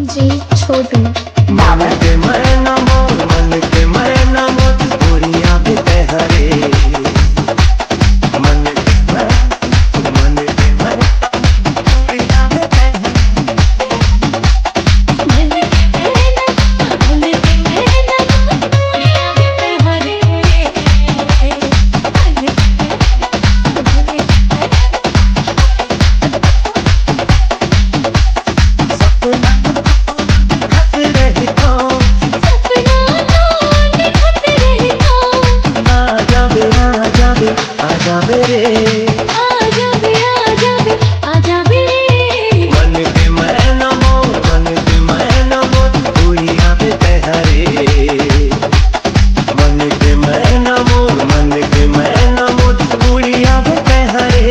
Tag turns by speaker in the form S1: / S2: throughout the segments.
S1: DJ छोटू।
S2: मन के मैना मोर, मन के मैना मोर, गोरियां भी हरे। मन के मैना, मन के मैना, गोरियां भी आजा मेरे, आजा मेरे। मन के मैना मोर, मन के मैना मोर, गोरियां भी हरे। मन के मैना मोर, मन के मैना मोर, गोरियां भी हरे।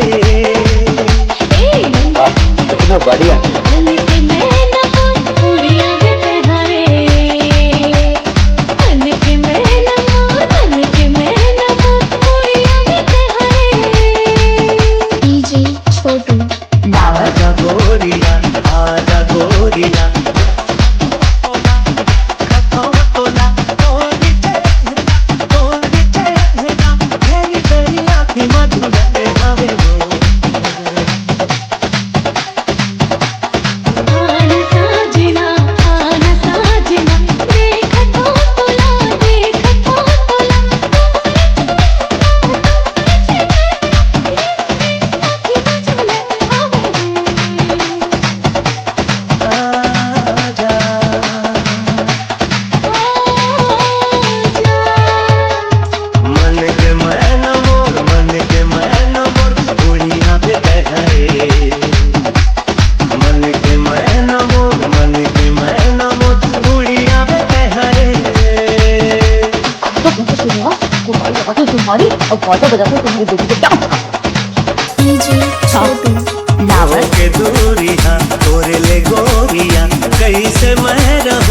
S3: कितना बढ़िया।
S2: आजा गोरिया, आजा गोरिया, तेरी तेरी आँखें मधुर हवे
S3: तुम्हारी और बाजा बजा के तुम्हारी बेटी को डांस
S1: डीजे छोटू।
S2: लावर के दूरिया तोरे ले गोरिया कैसे मैं रहूं।